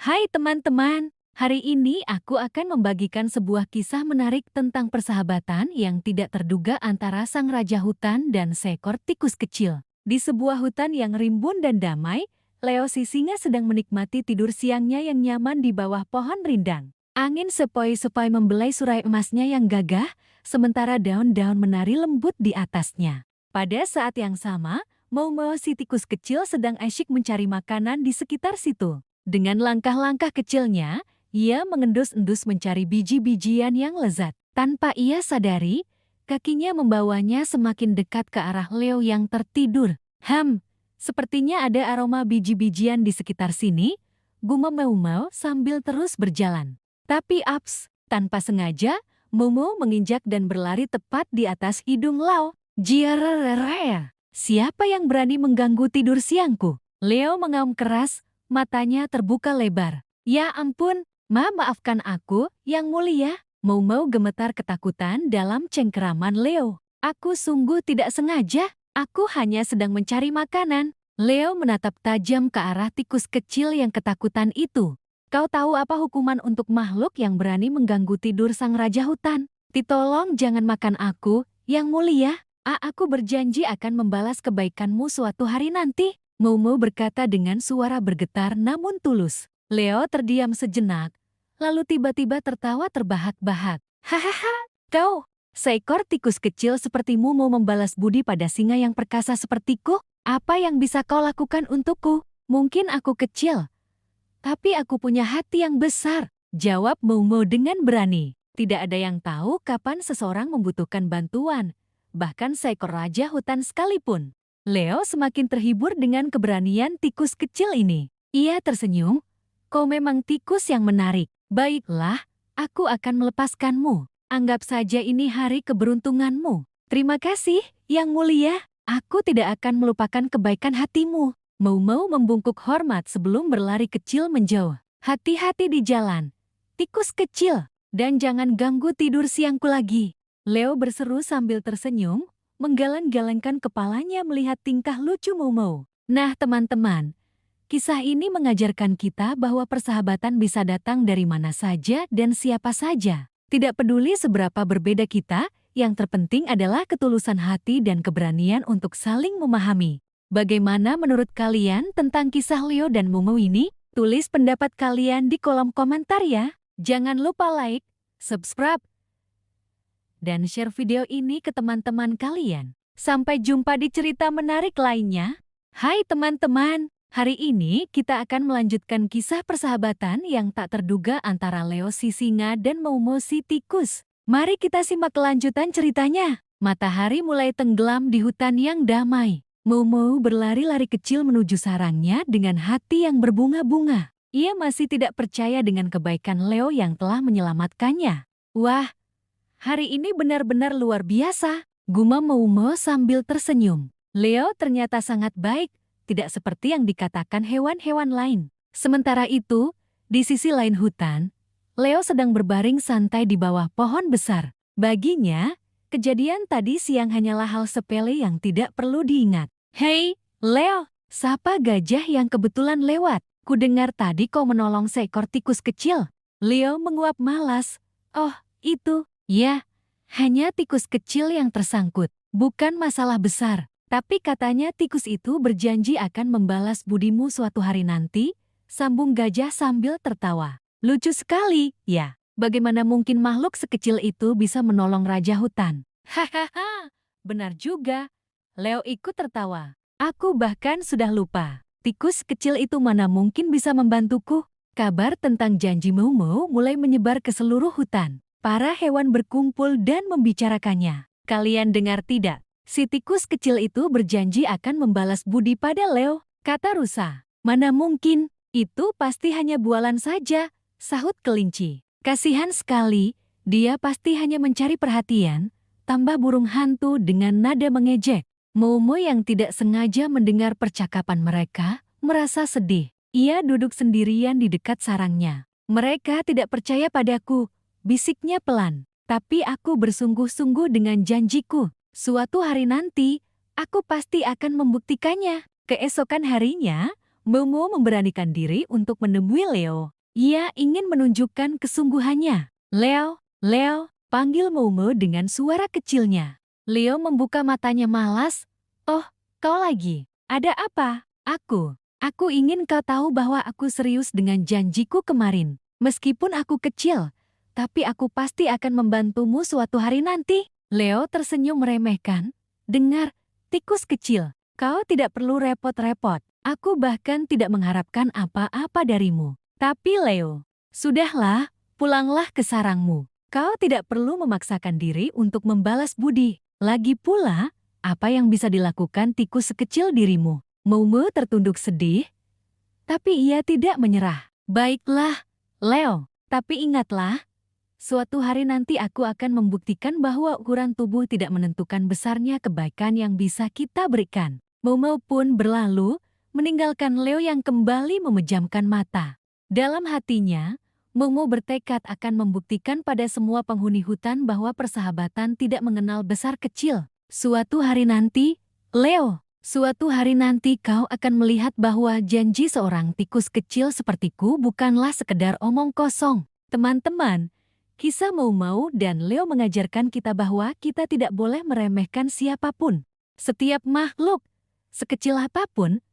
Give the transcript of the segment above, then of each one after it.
Hai teman-teman, hari ini aku akan membagikan sebuah kisah menarik tentang persahabatan yang tidak terduga antara sang raja hutan dan seekor tikus kecil. Di sebuah hutan yang rimbun dan damai, Leo si singa sedang menikmati tidur siangnya yang nyaman di bawah pohon rindang. Angin sepoi-sepoi membelai surai emasnya yang gagah, sementara daun-daun menari lembut di atasnya. Pada saat yang sama, Mau-Mau si tikus kecil sedang asyik mencari makanan di sekitar situ. Dengan langkah-langkah kecilnya, ia mengendus-endus mencari biji-bijian yang lezat. Tanpa ia sadari, kakinya membawanya semakin dekat ke arah Leo yang tertidur. Sepertinya ada aroma biji-bijian di sekitar sini, gumam Mau-Mau sambil terus berjalan. Tapi tanpa sengaja, Mau-Mau menginjak dan berlari tepat di atas hidung Leo. Jiarerere, siapa yang berani mengganggu tidur siangku? Leo mengaum keras, matanya terbuka lebar. Ya ampun, maafkan aku, Yang Mulia. Mau-Mau gemetar ketakutan dalam cengkeraman Leo. Aku sungguh tidak sengaja, aku hanya sedang mencari makanan. Leo menatap tajam ke arah tikus kecil yang ketakutan itu. Kau tahu apa hukuman untuk makhluk yang berani mengganggu tidur sang raja hutan? Tolong jangan makan aku, Yang Mulia. Aku berjanji akan membalas kebaikanmu suatu hari nanti. Mau-Mau berkata dengan suara bergetar namun tulus. Leo terdiam sejenak, lalu tiba-tiba tertawa terbahak-bahak. Hahaha, kau, seekor tikus kecil sepertimu mau membalas budi pada singa yang perkasa sepertiku? Apa yang bisa kau lakukan untukku? Mungkin aku kecil, tapi aku punya hati yang besar, jawab Mau-Mau dengan berani. Tidak ada yang tahu kapan seseorang membutuhkan bantuan, bahkan seekor raja hutan sekalipun. Leo semakin terhibur dengan keberanian tikus kecil ini. Ia tersenyum, kau memang tikus yang menarik. Baiklah, aku akan melepaskanmu. Anggap saja ini hari keberuntunganmu. Terima kasih, Yang Mulia. Aku tidak akan melupakan kebaikan hatimu. Mau-Mau membungkuk hormat sebelum berlari kecil menjauh. Hati-hati di jalan, tikus kecil, dan jangan ganggu tidur siangku lagi. Leo berseru sambil tersenyum, menggeleng-gelengkan kepalanya melihat tingkah lucu Mau-Mau. Nah teman-teman, kisah ini mengajarkan kita bahwa persahabatan bisa datang dari mana saja dan siapa saja. Tidak peduli seberapa berbeda kita, yang terpenting adalah ketulusan hati dan keberanian untuk saling memahami. Bagaimana menurut kalian tentang kisah Leo dan Mau-Mau ini? Tulis pendapat kalian di kolom komentar ya. Jangan lupa like, subscribe, dan share video ini ke teman-teman kalian. Sampai jumpa di cerita menarik lainnya. Hai teman-teman, hari ini kita akan melanjutkan kisah persahabatan yang tak terduga antara Leo si singa dan Mau-Mau si tikus. Mari kita simak kelanjutan ceritanya. Matahari mulai tenggelam di hutan yang damai. Mau-Mau berlari-lari kecil menuju sarangnya dengan hati yang berbunga-bunga. Ia masih tidak percaya dengan kebaikan Leo yang telah menyelamatkannya. Wah, hari ini benar-benar luar biasa, gumam Mau-Mau sambil tersenyum. Leo ternyata sangat baik, tidak seperti yang dikatakan hewan-hewan lain. Sementara itu, di sisi lain hutan, Leo sedang berbaring santai di bawah pohon besar. Baginya, kejadian tadi siang hanyalah hal sepele yang tidak perlu diingat. Hei, Leo, sapa gajah yang kebetulan lewat. Kudengar tadi kau menolong seekor tikus kecil. Leo menguap malas. Oh, itu. Ya, hanya tikus kecil yang tersangkut, bukan masalah besar. Tapi katanya tikus itu berjanji akan membalas budimu suatu hari nanti, sambung gajah sambil tertawa. Lucu sekali, ya. Bagaimana mungkin makhluk sekecil itu bisa menolong raja hutan? Hahaha, benar juga. Leo ikut tertawa. Aku bahkan sudah lupa. Tikus kecil itu mana mungkin bisa membantuku? Kabar tentang janji Mau-Mau mulai menyebar ke seluruh hutan. Para hewan berkumpul dan membicarakannya. Kalian dengar tidak? Si tikus kecil itu berjanji akan membalas budi pada Leo, kata rusa. Mana mungkin, itu pasti hanya bualan saja, sahut kelinci. Kasihan sekali, dia pasti hanya mencari perhatian, tambah burung hantu dengan nada mengejek. Mau-Mau yang tidak sengaja mendengar percakapan mereka, merasa sedih. Ia duduk sendirian di dekat sarangnya. Mereka tidak percaya padaku, bisiknya pelan. Tapi aku bersungguh-sungguh dengan janjiku. Suatu hari nanti, aku pasti akan membuktikannya. Keesokan harinya, Mau-Mau memberanikan diri untuk menemui Leo. Ia ingin menunjukkan kesungguhannya. Leo, Leo, panggil Momo dengan suara kecilnya. Leo membuka matanya malas. Oh, kau lagi. Ada apa? Aku ingin kau tahu bahwa aku serius dengan janjiku kemarin. Meskipun aku kecil, tapi aku pasti akan membantumu suatu hari nanti. Leo tersenyum meremehkan. Dengar, tikus kecil, kau tidak perlu repot-repot. Aku bahkan tidak mengharapkan apa-apa darimu. Tapi Leo, sudahlah, pulanglah ke sarangmu. Kau tidak perlu memaksakan diri untuk membalas budi. Lagi pula, apa yang bisa dilakukan tikus sekecil dirimu? Momo tertunduk sedih, tapi ia tidak menyerah. Baiklah, Leo, tapi ingatlah, suatu hari nanti aku akan membuktikan bahwa ukuran tubuh tidak menentukan besarnya kebaikan yang bisa kita berikan. Momo pun berlalu, meninggalkan Leo yang kembali memejamkan mata. Dalam hatinya, Momo bertekad akan membuktikan pada semua penghuni hutan bahwa persahabatan tidak mengenal besar kecil. Suatu hari nanti, Leo, suatu hari nanti kau akan melihat bahwa janji seorang tikus kecil sepertiku bukanlah sekedar omong kosong. Teman-teman, kisah Momo dan Leo mengajarkan kita bahwa kita tidak boleh meremehkan siapapun. Setiap makhluk, sekecil apapun,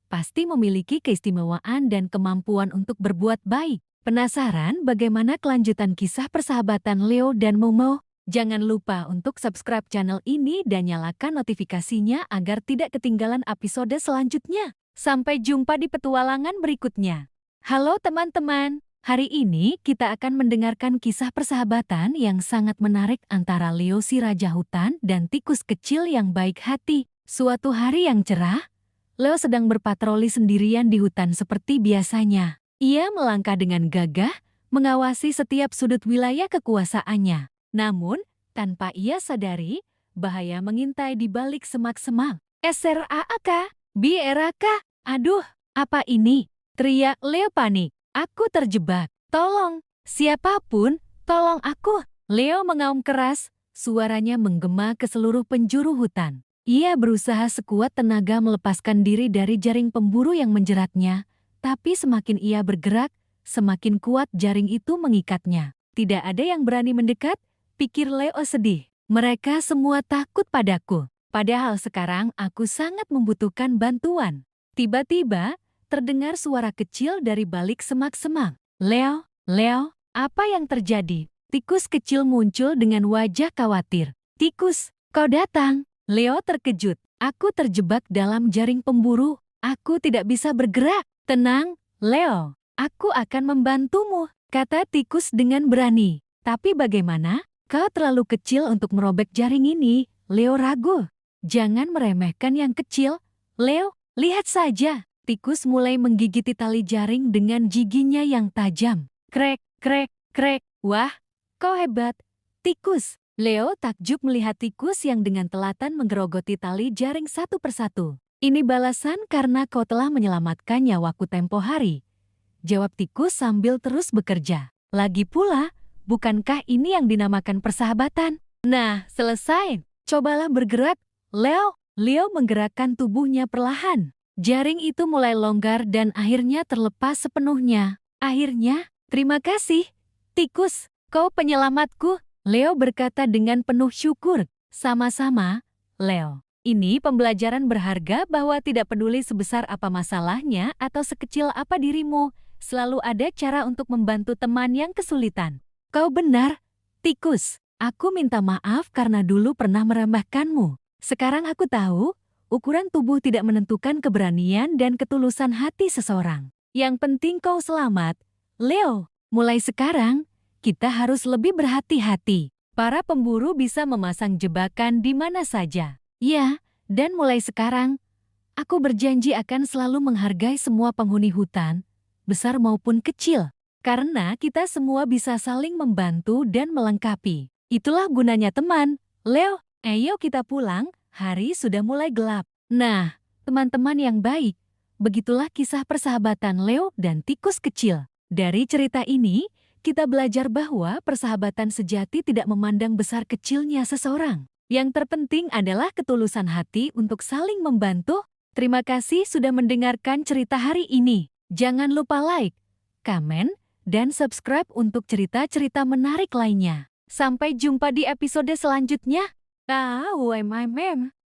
pasti memiliki keistimewaan dan kemampuan untuk berbuat baik. Penasaran bagaimana kelanjutan kisah persahabatan Leo dan Momo? Jangan lupa untuk subscribe channel ini dan nyalakan notifikasinya agar tidak ketinggalan episode selanjutnya. Sampai jumpa di petualangan berikutnya. Halo teman-teman, hari ini kita akan mendengarkan kisah persahabatan yang sangat menarik antara Leo si Raja Hutan dan tikus kecil yang baik hati. Suatu hari yang cerah, Leo sedang berpatroli sendirian di hutan seperti biasanya. Ia melangkah dengan gagah, mengawasi setiap sudut wilayah kekuasaannya. Namun, tanpa ia sadari, bahaya mengintai di balik semak-semak. SRAAK, BRAK, aduh, apa ini? Teriak Leo panik. Aku terjebak. Tolong, siapapun, tolong aku. Leo mengaum keras, suaranya menggema ke seluruh penjuru hutan. Ia berusaha sekuat tenaga melepaskan diri dari jaring pemburu yang menjeratnya, tapi semakin ia bergerak, semakin kuat jaring itu mengikatnya. Tidak ada yang berani mendekat, pikir Leo sedih. Mereka semua takut padaku. Padahal sekarang aku sangat membutuhkan bantuan. Tiba-tiba, terdengar suara kecil dari balik semak-semak. Leo, Leo, apa yang terjadi? Tikus kecil muncul dengan wajah khawatir. Tikus, kau datang. Leo terkejut. Aku terjebak dalam jaring pemburu. Aku tidak bisa bergerak. Tenang, Leo. Aku akan membantumu, kata tikus dengan berani. Tapi bagaimana? Kau terlalu kecil untuk merobek jaring ini, Leo ragu. Jangan meremehkan yang kecil. Leo, lihat saja. Tikus mulai menggigiti tali jaring dengan giginya yang tajam. Krek, krek, krek. Wah, kau hebat. Tikus. Leo takjub melihat tikus yang dengan telatan menggerogoti tali jaring satu persatu. Ini balasan karena kau telah menyelamatkan nyawaku tempo hari. Jawab tikus sambil terus bekerja. Lagi pula, bukankah ini yang dinamakan persahabatan? Nah, selesai. Cobalah bergerak, Leo. Leo menggerakkan tubuhnya perlahan. Jaring itu mulai longgar dan akhirnya terlepas sepenuhnya. Akhirnya, terima kasih, tikus. Kau penyelamatku, Leo berkata dengan penuh syukur. Sama-sama, Leo. Ini pembelajaran berharga bahwa tidak peduli sebesar apa masalahnya atau sekecil apa dirimu, selalu ada cara untuk membantu teman yang kesulitan. Kau benar, tikus. Aku minta maaf karena dulu pernah meremehkanmu. Sekarang aku tahu, ukuran tubuh tidak menentukan keberanian dan ketulusan hati seseorang. Yang penting kau selamat. Leo, mulai sekarang, kita harus lebih berhati-hati. Para pemburu bisa memasang jebakan di mana saja. Ya, dan mulai sekarang, aku berjanji akan selalu menghargai semua penghuni hutan, besar maupun kecil. Karena kita semua bisa saling membantu dan melengkapi. Itulah gunanya teman. Leo, ayo kita pulang, hari sudah mulai gelap. Nah, teman-teman yang baik, begitulah kisah persahabatan Leo dan tikus kecil. Dari cerita ini, kita belajar bahwa persahabatan sejati tidak memandang besar kecilnya seseorang. Yang terpenting adalah ketulusan hati untuk saling membantu. Terima kasih sudah mendengarkan cerita hari ini. Jangan lupa like, komen, dan subscribe untuk cerita-cerita menarik lainnya. Sampai jumpa di episode selanjutnya.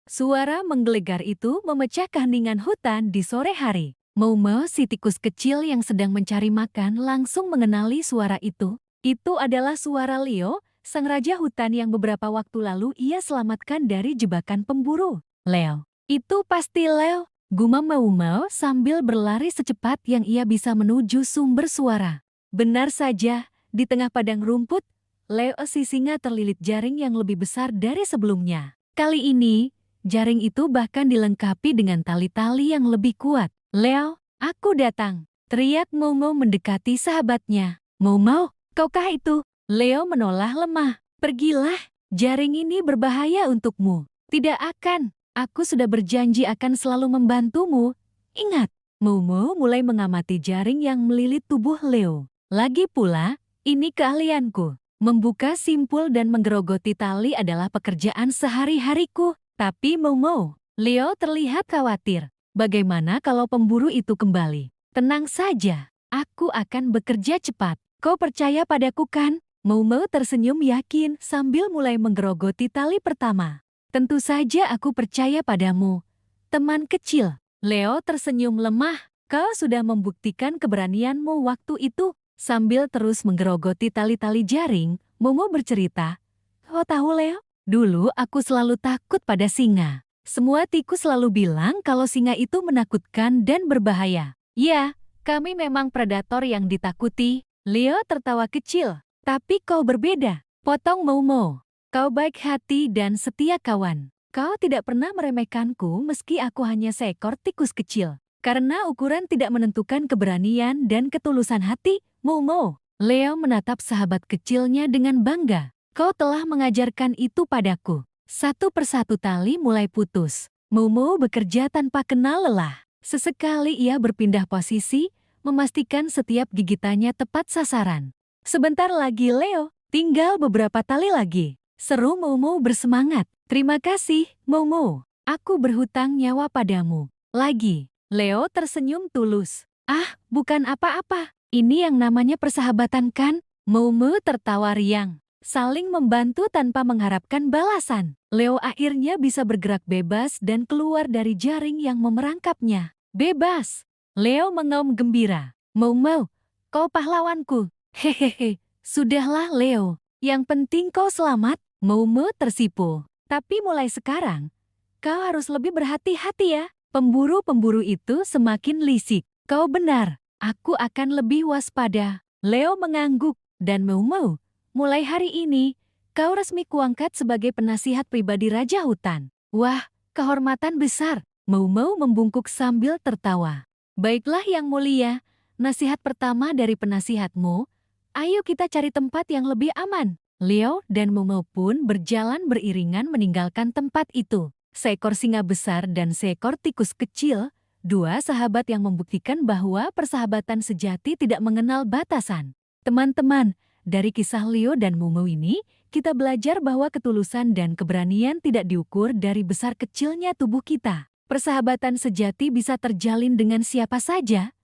Suara menggelegar itu memecah keheningan hutan di sore hari. Mau-mau, si tikus kecil yang sedang mencari makan, langsung mengenali suara itu. Itu adalah suara Leo, sang raja hutan yang beberapa waktu lalu ia selamatkan dari jebakan pemburu. Leo, itu pasti Leo, gumam Mau-mau sambil berlari secepat yang ia bisa menuju sumber suara. Benar saja, di tengah padang rumput, Leo si singa terlilit jaring yang lebih besar dari sebelumnya. Kali ini, jaring itu bahkan dilengkapi dengan tali-tali yang lebih kuat. Leo, aku datang, teriak Mau-mau mendekati sahabatnya. Mau-mau, kaukah itu? Leo menoleh lemah. Pergilah, jaring ini berbahaya untukmu. Tidak akan, aku sudah berjanji akan selalu membantumu. Ingat, Mau-mau mulai mengamati jaring yang melilit tubuh Leo. Lagi pula, ini keahlianku. Membuka simpul dan menggerogoti tali adalah pekerjaan sehari-hariku. Tapi Mau-mau, Leo terlihat khawatir. Bagaimana kalau pemburu itu kembali? Tenang saja, aku akan bekerja cepat. Kau percaya padaku kan? Mau-mau tersenyum yakin sambil mulai menggerogoti tali pertama. Tentu saja aku percaya padamu, teman kecil. Leo tersenyum lemah. Kau sudah membuktikan keberanianmu waktu itu. Sambil terus menggerogoti tali-tali jaring, Mau-mau bercerita. Kau tahu Leo? Dulu aku selalu takut pada singa. Semua tikus selalu bilang kalau singa itu menakutkan dan berbahaya. Ya, kami memang predator yang ditakuti. Leo tertawa kecil. Tapi kau berbeda. Potong Mau-mau. Kau baik hati dan setia kawan. Kau tidak pernah meremehkanku meski aku hanya seekor tikus kecil. Karena ukuran tidak menentukan keberanian dan ketulusan hati, Mau-mau. Leo menatap sahabat kecilnya dengan bangga. Kau telah mengajarkan itu padaku. Satu persatu tali mulai putus. Mau-mau bekerja tanpa kenal lelah. Sesekali ia berpindah posisi, memastikan setiap gigitannya tepat sasaran. Sebentar lagi Leo, tinggal beberapa tali lagi. Seru Mau-mau bersemangat. Terima kasih, Mau-mau. Aku berhutang nyawa padamu. Lagi, Leo tersenyum tulus. Ah, bukan apa-apa. Ini yang namanya persahabatan kan? Mau-mau tertawa riang. Saling membantu tanpa mengharapkan balasan. Leo akhirnya bisa bergerak bebas dan keluar dari jaring yang memerangkapnya. Bebas! Leo mengaum gembira. Mau-mau, kau pahlawanku. Hehehe, sudahlah Leo. Yang penting kau selamat. Mau-mau tersipu. Tapi mulai sekarang, kau harus lebih berhati-hati ya. Pemburu-pemburu itu semakin licik. Kau benar, aku akan lebih waspada. Leo mengangguk dan Mau-mau. Mulai hari ini, kau resmi kuangkat sebagai penasihat pribadi Raja Hutan. Wah, kehormatan besar. Mau-mau membungkuk sambil tertawa. Baiklah yang mulia, nasihat pertama dari penasihatmu. Ayo kita cari tempat yang lebih aman. Leo dan Mau-mau pun berjalan beriringan meninggalkan tempat itu. Seekor singa besar dan seekor tikus kecil, dua sahabat yang membuktikan bahwa persahabatan sejati tidak mengenal batasan. Teman-teman, dari kisah Leo dan Mau-mau ini, kita belajar bahwa ketulusan dan keberanian tidak diukur dari besar kecilnya tubuh kita. Persahabatan sejati bisa terjalin dengan siapa saja,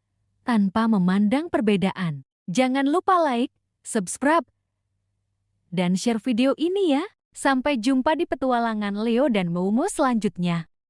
tanpa memandang perbedaan. Jangan lupa like, subscribe, dan share video ini ya. Sampai jumpa di petualangan Leo dan Mau-mau selanjutnya.